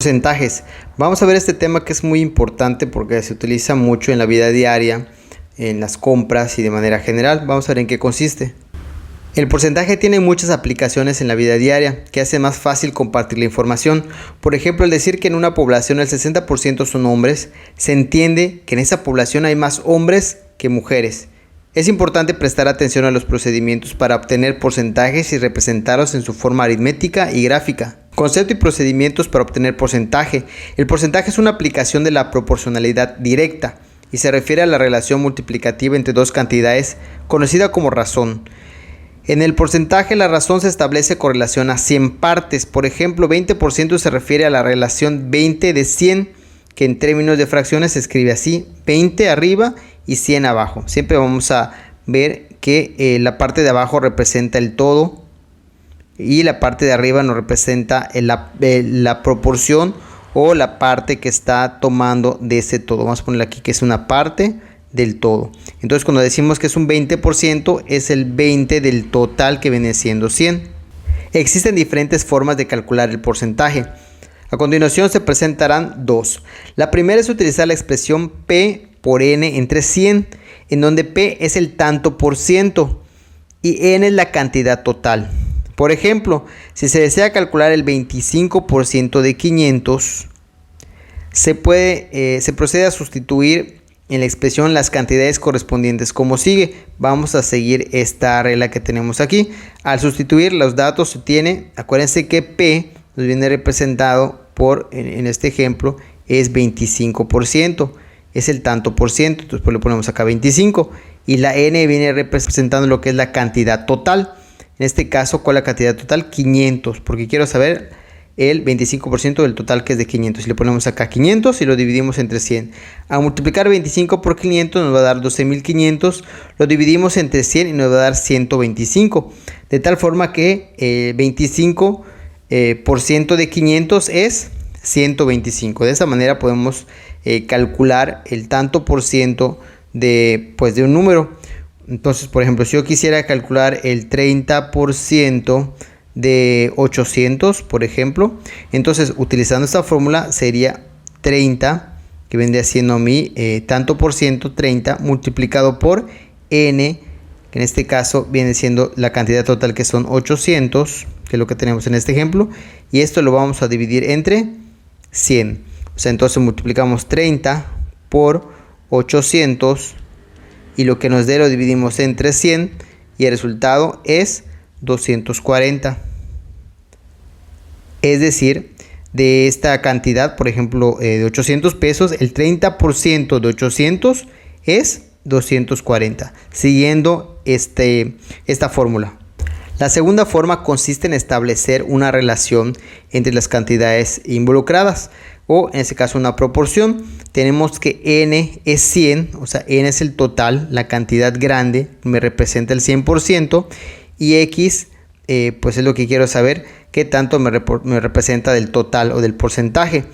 Porcentajes. Vamos a ver este tema que es muy importante porque se utiliza mucho en la vida diaria, en las compras y de manera general. Vamos a ver en qué consiste. El porcentaje tiene muchas aplicaciones en la vida diaria que hace más fácil compartir la información. Por ejemplo, al decir que en una población el 60% son hombres, se entiende que en esa población hay más hombres que mujeres. Es importante prestar atención a los procedimientos para obtener porcentajes y representarlos en su forma aritmética y gráfica. Concepto y procedimientos para obtener porcentaje. El porcentaje es una aplicación de la proporcionalidad directa y se refiere a la relación multiplicativa entre dos cantidades conocida como razón. En el porcentaje la razón se establece con relación a 100 partes. Por ejemplo, 20% se refiere a la relación 20 de 100, que en términos de fracciones se escribe así: 20 arriba y 100 abajo. Siempre vamos a ver que la parte de abajo representa el todo y la parte de arriba nos representa la proporción o la parte que está tomando de ese todo. Vamos a poner aquí que es una parte del todo. Entonces cuando decimos que es un 20%, es el 20 del total, que viene siendo 100. Existen diferentes formas de calcular el porcentaje. A continuación se presentarán dos. La primera es utilizar la expresión P por N entre 100, en donde P es el tanto por ciento y N es la cantidad total. Por ejemplo, si se desea calcular el 25% de 500, se procede a sustituir en la expresión las cantidades correspondientes como sigue. Vamos a seguir esta regla que tenemos aquí. Al sustituir los datos se tiene, acuérdense que P nos viene representado por, en este ejemplo, es 25%. Es el tanto por ciento, entonces pues le ponemos acá 25. Y la N viene representando lo que es la cantidad total. En este caso, ¿cuál es la cantidad total? 500, porque quiero saber el 25% del total, que es de 500. Si le ponemos acá 500 y lo dividimos entre 100. A multiplicar 25 por 500 nos va a dar 12.500. Lo dividimos entre 100 y nos va a dar 125. De tal forma que 25% de 500 es 125. De esa manera podemos calcular el tanto por ciento de un número. Entonces, por ejemplo, si yo quisiera calcular el 30% de 800, por ejemplo, entonces utilizando esta fórmula sería 30, que vendría siendo mi tanto por ciento, 30 multiplicado por n, que en este caso viene siendo la cantidad total, que son 800, que es lo que tenemos en este ejemplo, y esto lo vamos a dividir entre 100. O sea, entonces multiplicamos 30 por 800 y lo que nos dé lo dividimos entre 100 y el resultado es 240. Es decir, de esta cantidad, por ejemplo, de 800 pesos, el 30% de 800 es 240, siguiendo esta fórmula. La segunda forma consiste en establecer una relación entre las cantidades involucradas, o en este caso una proporción. Tenemos que n es 100, o sea, n es el total, la cantidad grande me representa el 100%, y x pues es lo que quiero saber, qué tanto me representa del total o del porcentaje.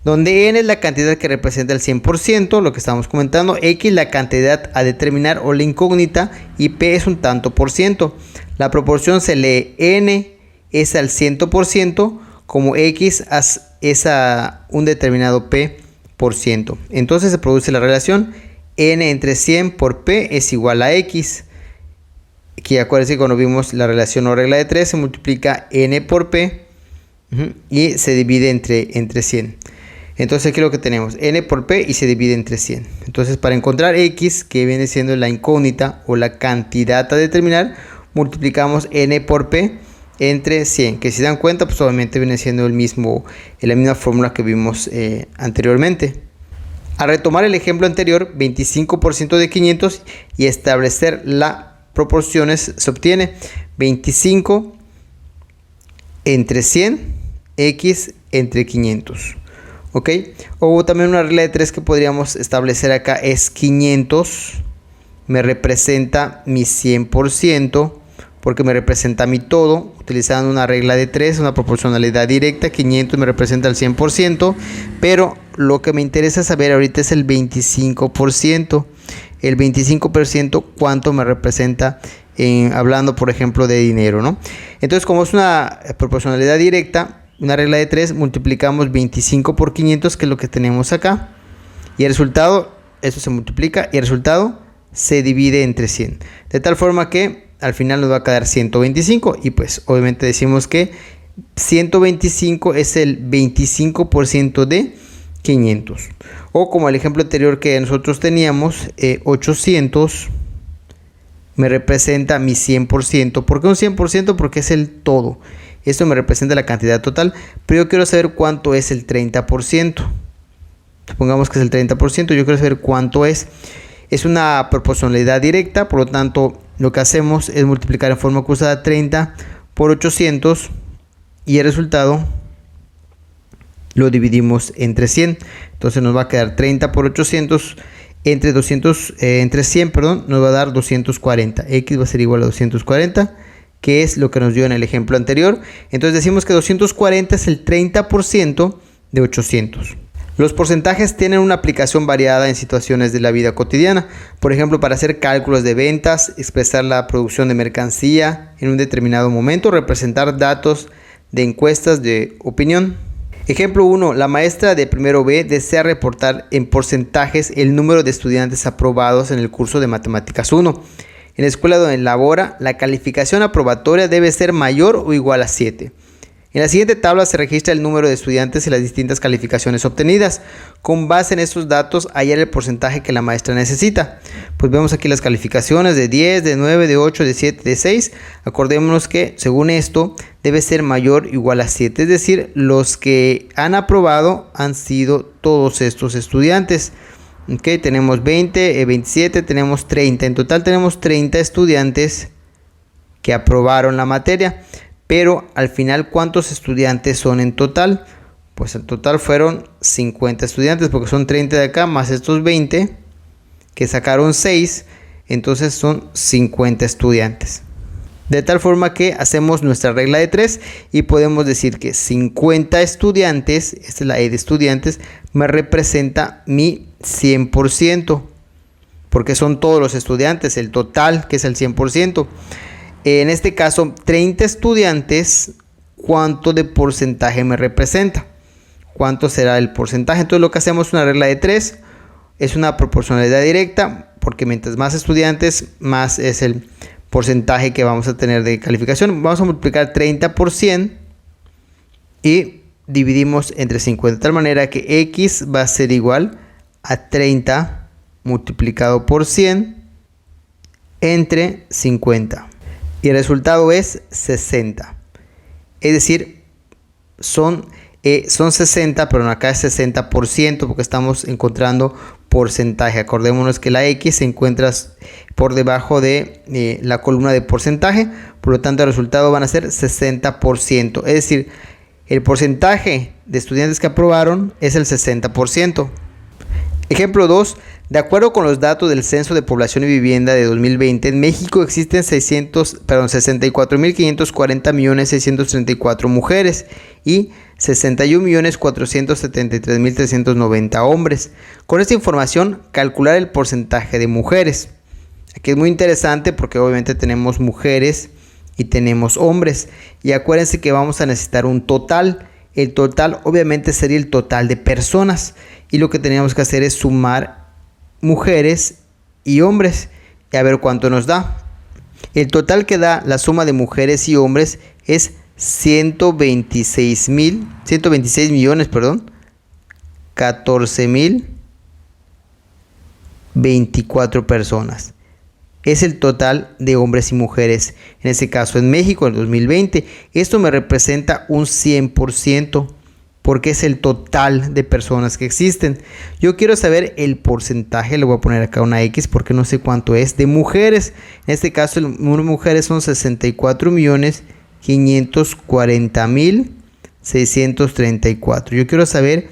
Donde n es la cantidad que representa el 100%, lo que estamos comentando, x la cantidad a determinar o la incógnita, y p es un tanto por ciento. La proporción se lee n es al 100% como x es a un determinado p por ciento. Entonces se produce la relación n entre 100 por p es igual a x. Aquí acuérdense que cuando vimos la relación o regla de 3 se multiplica n por p y se divide entre 100. Entonces aquí lo que tenemos, n por p y se divide entre 100. Entonces para encontrar x, que viene siendo la incógnita o la cantidad a determinar, multiplicamos n por p entre 100, que si se dan cuenta pues obviamente viene siendo la misma fórmula que vimos anteriormente. A retomar el ejemplo anterior, 25% de 500 y establecer las proporciones, se obtiene 25 entre 100, x entre 500. ¿Ok? O también una regla de 3 que podríamos establecer acá es 500 me representa mi 100%, porque me representa mi todo. Utilizando una regla de 3, una proporcionalidad directa, 500 me representa el 100%, pero lo que me interesa saber ahorita es el 25%. El 25%, ¿cuánto me representa hablando, por ejemplo, de dinero, ¿no? Entonces, como es una proporcionalidad directa, una regla de 3, multiplicamos 25 por 500, que es lo que tenemos acá. Y el resultado, eso se multiplica y el resultado se divide entre 100. De tal forma que al final nos va a quedar 125. Y pues obviamente decimos que 125 es el 25% de 500. O como el ejemplo anterior que nosotros teníamos, 800 me representa mi 100%. ¿Por qué un 100%? Porque es el todo. Esto me representa la cantidad total, pero yo quiero saber cuánto es el 30%. Supongamos que es el 30%, yo quiero saber cuánto es. Es una proporcionalidad directa, por lo tanto, lo que hacemos es multiplicar en forma cruzada 30 por 800 y el resultado lo dividimos entre 100. Entonces nos va a quedar 30 por 800 entre 100, nos va a dar 240. X va a ser igual a 240, que es lo que nos dio en el ejemplo anterior. Entonces decimos que 240 es el 30% de 800. Los porcentajes tienen una aplicación variada en situaciones de la vida cotidiana. Por ejemplo, para hacer cálculos de ventas, expresar la producción de mercancía en un determinado momento, representar datos de encuestas de opinión. Ejemplo 1. La maestra de primero B desea reportar en porcentajes el número de estudiantes aprobados en el curso de Matemáticas 1. En la escuela donde labora, la calificación aprobatoria debe ser mayor o igual a 7. En la siguiente tabla se registra el número de estudiantes y las distintas calificaciones obtenidas. Con base en estos datos, hallar el porcentaje que la maestra necesita. Pues vemos aquí las calificaciones de 10, de 9, de 8, de 7, de 6. Acordémonos que, según esto, debe ser mayor o igual a 7. Es decir, los que han aprobado han sido todos estos estudiantes. Okay, tenemos 20, 27, tenemos 30. En total tenemos 30 estudiantes que aprobaron la materia. Pero al final, ¿cuántos estudiantes son en total? Pues en total fueron 50 estudiantes, porque son 30 de acá más estos 20 que sacaron 6. Entonces son 50 estudiantes. De tal forma que hacemos nuestra regla de 3 y podemos decir que 50 estudiantes, esta es la E de estudiantes, me representa mi 100%, porque son todos los estudiantes, el total que es el 100%. En este caso, 30 estudiantes, ¿cuánto de porcentaje me representa? ¿Cuánto será el porcentaje? Entonces lo que hacemos es una regla de 3, es una proporcionalidad directa, porque mientras más estudiantes, más es el porcentaje que vamos a tener de calificación. Vamos a multiplicar 30 por 100 y dividimos entre 50, de tal manera que X va a ser igual a 30 multiplicado por 100 entre 50. Y el resultado es 60. Es decir, son 60, pero acá es 60%, porque estamos encontrando porcentaje. Acordémonos que la X se encuentra por debajo de la columna de porcentaje. Por lo tanto, el resultado van a ser 60%. Es decir, el porcentaje de estudiantes que aprobaron es el 60%. Ejemplo 2. De acuerdo con los datos del Censo de Población y Vivienda de 2020, en México existen 64.540.634 mujeres y 61.473.390 hombres. Con esta información, calcular el porcentaje de mujeres. Aquí es muy interesante porque obviamente tenemos mujeres y tenemos hombres. Y acuérdense que vamos a necesitar un total. El total obviamente sería el total de personas. Y lo que tenemos que hacer es sumar mujeres y hombres y a ver cuánto nos da. El total que da la suma de mujeres y hombres es 14.024 personas. Es el total de hombres y mujeres, en este caso en México en 2020. Esto me representa un 100%. Porque es el total de personas que existen. Yo quiero saber el porcentaje, le voy a poner acá una X porque no sé cuánto es, de mujeres. En este caso el número de mujeres son 64.540.634. Yo quiero saber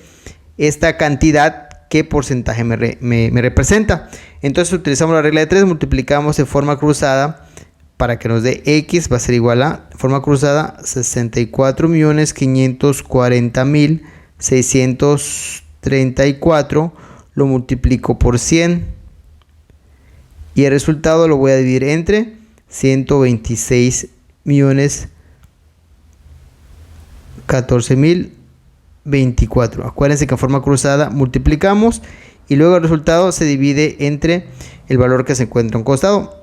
esta cantidad, qué porcentaje me representa. Entonces utilizamos la regla de 3, multiplicamos de forma cruzada para que nos dé X, va a ser igual a, forma cruzada, 64.540.634, lo multiplico por 100 y el resultado lo voy a dividir entre 126 millones 14.024. Acuérdense que en forma cruzada multiplicamos y luego el resultado se divide entre el valor que se encuentra a un costado.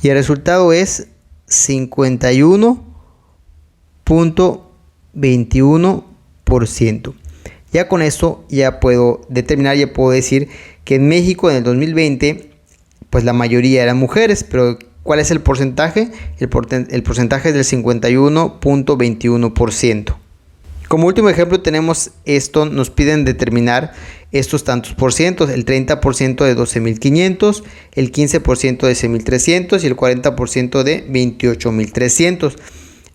Y el resultado es 51.21%. Ya con esto ya puedo determinar, ya puedo decir que en México en el 2020 pues la mayoría eran mujeres, pero ¿cuál es el porcentaje? El porcentaje es del 51.21%. Como último ejemplo tenemos esto, nos piden determinar estos tantos por cientos, el 30% de 12.500, el 15% de 6.300 y el 40% de 28.300.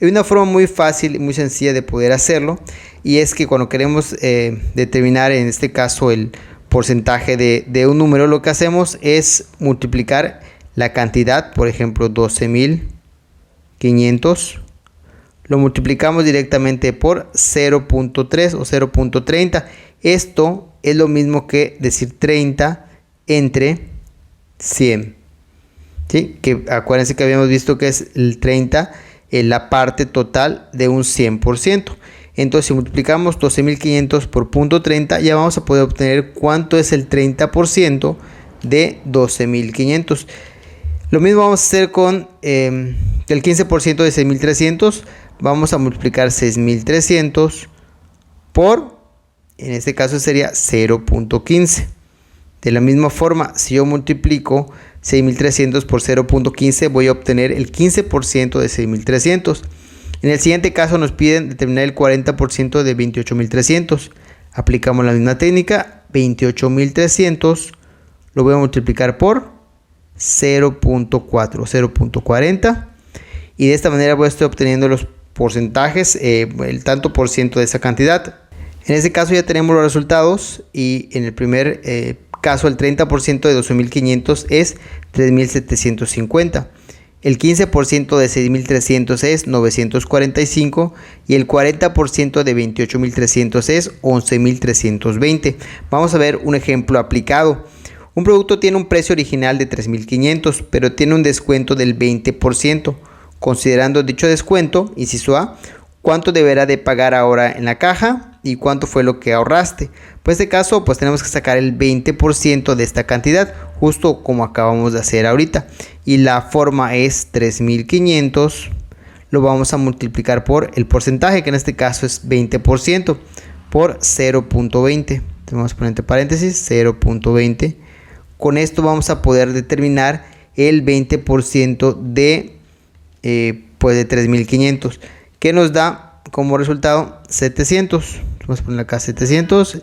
Hay una forma muy fácil y muy sencilla de poder hacerlo, y es que cuando queremos determinar en este caso el porcentaje de un número, lo que hacemos es multiplicar la cantidad, por ejemplo 12.500, lo multiplicamos directamente por 0.3 o 0.30. Esto es lo mismo que decir 30 entre 100. ¿Sí? Que acuérdense que habíamos visto que es el 30 en la parte total de un 100%. Entonces, si multiplicamos 12.500 por 0.30, ya vamos a poder obtener cuánto es el 30% de 12.500. Lo mismo vamos a hacer con el 15% de 6.300. Vamos a multiplicar 6.300 por, en este caso sería 0.15. De la misma forma, si yo multiplico 6.300 por 0.15, voy a obtener el 15% de 6.300. En el siguiente caso nos piden determinar el 40% de 28.300. Aplicamos la misma técnica, 28.300 lo voy a multiplicar por 0.40. Y de esta manera voy a estar obteniendo los porcentajes, el tanto por ciento de esa cantidad. En este caso ya tenemos los resultados, y en el primer caso el 30% de 12.500 es 3.750. El 15% de 6.300 es 945 y el 40% de 28.300 es 11.320. Vamos a ver un ejemplo aplicado. Un producto tiene un precio original de 3.500, pero tiene un descuento del 20%. Considerando dicho descuento, inciso A, ¿cuánto deberá de pagar ahora en la caja y cuánto fue lo que ahorraste? Pues en este caso, pues tenemos que sacar el 20% de esta cantidad, justo como acabamos de hacer ahorita. Y la forma es 3.500, lo vamos a multiplicar por el porcentaje, que en este caso es 20%, por 0.20. Vamos a poner entre paréntesis 0.20. Con esto vamos a poder determinar el 20% de pues de 3.500, que nos da como resultado 700. Vamos a poner acá 700.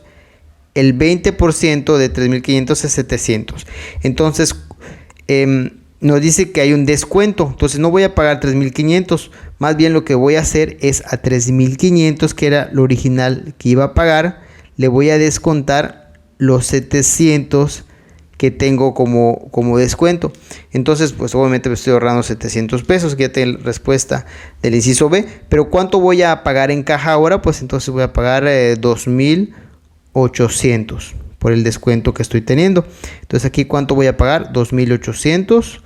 El 20% de 3.500 es 700. Entonces nos dice que hay un descuento. Entonces no voy a pagar 3.500. Más bien lo que voy a hacer es a 3.500, que era lo original que iba a pagar, le voy a descontar los 700 que tengo como descuento. Entonces pues obviamente me estoy ahorrando 700 pesos, que ya tengo la respuesta del inciso B. Pero ¿cuánto voy a pagar en caja ahora? Pues entonces voy a pagar 2.800 por el descuento que estoy teniendo. Entonces aquí ¿cuánto voy a pagar? 2.800.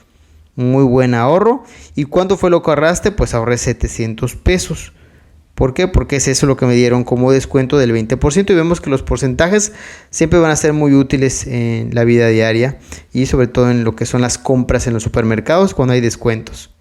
Muy buen ahorro. ¿Y cuánto fue lo que ahorraste? Pues ahorré 700 pesos. ¿Por qué? Porque es eso lo que me dieron como descuento del 20%, y vemos que los porcentajes siempre van a ser muy útiles en la vida diaria y sobre todo en lo que son las compras en los supermercados cuando hay descuentos.